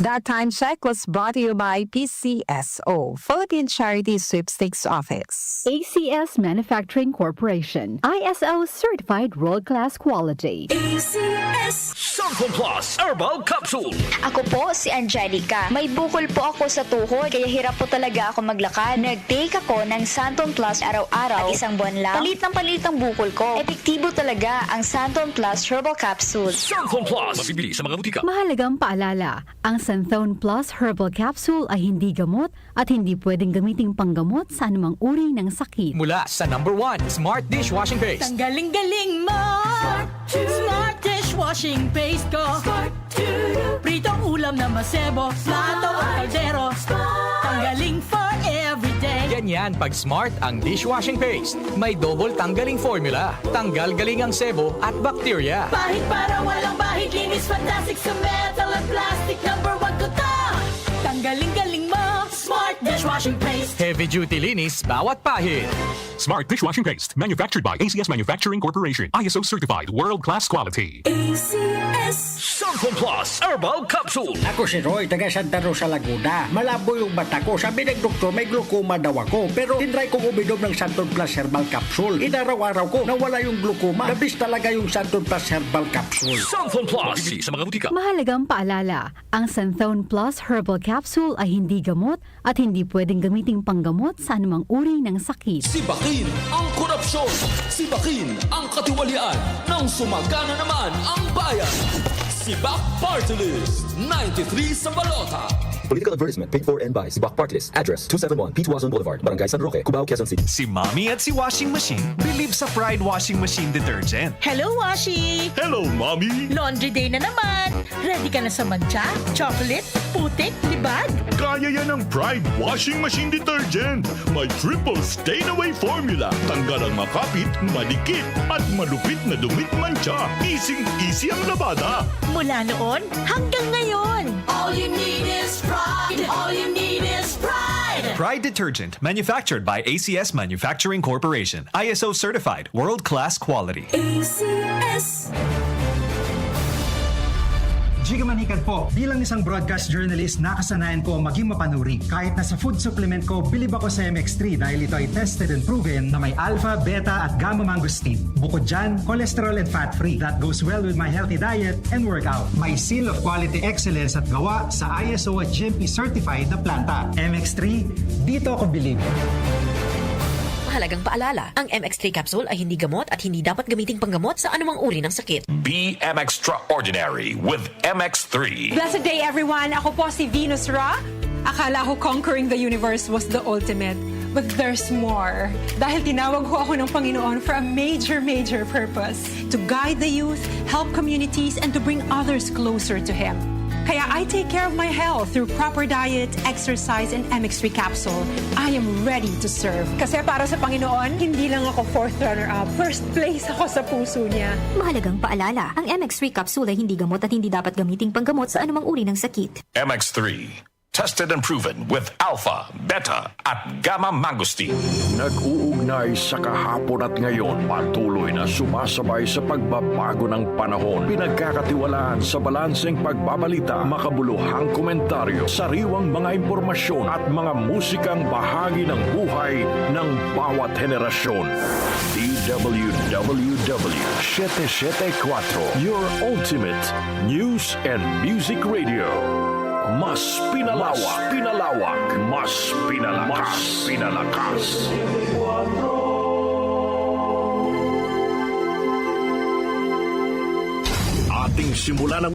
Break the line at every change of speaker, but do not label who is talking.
That time check was brought to you by PCSO, Philippine Charity Sweepstakes Office.
ACS Manufacturing Corporation, ISO Certified World-Class Quality.
ACS
Santon Plus Herbal Capsule.
Ako po si Angelica. May bukol po ako sa tuhod, kaya hirap po talaga ako maglakad. Nag-take ako ng Santon Plus araw-araw at isang buwan lang. Palit ang bukol ko. Epektibo talaga ang Santon Plus Herbal Capsule.
Santon Plus. Mabibili sa mga butika.
Mahalagang paalala, ang Santhone Plus Herbal Capsule ay hindi gamot at hindi pwedeng gamiting panggamot sa anumang uri ng sakit.
Mula sa #1 Smart Dishwashing Paste.
Ang galing-galing mo. Smart dishwashing paste ko. Pritong ulam na masebo, plato o kaldero. Tanggaling for everyday.
Ganyan pag Smart ang dishwashing paste. May double tanggaling formula. Tanggal galing ang sebo at bakterya.
Bahid para walang bahid, linis fantastic sa metal at plastic. #1 ko to. Tanggaling-galing mo. Smart dishwashing paste.
Heavy duty linis bawat pahid.
Smart Dishwashing Paste, manufactured by ACS Manufacturing Corporation. ISO certified, world-class quality.
ACS
Santon Plus Herbal Capsule.
Ako si Roy, taga Santa Rosa, Laguna. Malabo yung mata ko. Sabi ng doktor, may glaucoma daw ako. Pero tinry kong uminom ng Santon Plus Herbal Capsule. Inaraw-araw ko, nawala yung glaucoma. Nabis talaga yung Santon Plus Herbal Capsule.
Santon Plus. Mabibili sa mga butika.
Mahalagang paalala, ang Santhone Plus Herbal Capsule ay hindi gamot at hindi pwedeng gamiting panggamot sa anumang uri ng sakit.
Sibakin ang korupsyon. Sibakin ang katiwalian. Nang sumagana naman ang bayan. Sibak Party List 93 sa balota.
Political advertisement paid for and by Sibak Party List. Address 271 P. Tuazon Boulevard, Barangay San Roque, Cubao, Quezon City.
Si Mommy at si Washing Machine believe sa Pride Washing Machine Detergent.
Hello, Washi!
Hello, Mommy.
Laundry day na naman. Ready ka na sa mancha, chocolate, putik, libag?
Kaya yan ang Pride Washing Machine Detergent. May triple stain-away formula. Tanggal ang makapit, malikit, at malupit na dumit mancha. Easy ang labada.
Mula noon hanggang ngayon. All you need is pride. All you need is pride.
Pride Detergent, manufactured by ACS Manufacturing Corporation. ISO certified, world-class quality.
ACS.
Jiga Manikad po, bilang isang broadcast journalist, nakasanayan ko maging mapanuri. Kahit na sa food supplement ko, bilib ako sa MX3 dahil ito ay tested and proven na may alpha, beta at gamma mangosteen. Bukod dyan, cholesterol and fat-free. That goes well with my healthy diet and workout. May seal of quality excellence at gawa sa ISO at GMP certified na planta. MX3, dito ako bilib.
Mahalagang paalala, ang MX3 capsule ay hindi gamot at hindi dapat gamiting panggamot sa anumang uri ng sakit.
Be extraordinary with MX3.
Blessed day everyone! Ako po si Venus Ra. Akala ko conquering the universe was the ultimate. But there's more. Dahil tinawag ko ako ng Panginoon for a major purpose. To guide the youth, help communities, and to bring others closer to Him. Kaya I take care of my health through proper diet, exercise, and MX3 capsule. I am ready to serve. Kasi para sa Panginoon, hindi lang ako fourth runner-up. First place ako sa puso niya.
Mahalagang paalala, ang MX3 capsule ay hindi gamot at hindi dapat gamiting panggamot sa anumang uri ng sakit.
MX3. Tested and proven with alpha, beta, at gamma mangosteen.
Nag-uugnay sa kahapon at ngayon, patuloy na sumasabay sa pagbabago ng panahon. Pinagkakatiwalaan sa balanseng pagbabalita, makabuluhang komentaryo, sariwang mga impormasyon at mga musikang bahagi ng buhay ng bawat henerasyon. DWWW 774, your ultimate news and music radio. Mas pinalawak, mas pinalakas. Ating simulan ng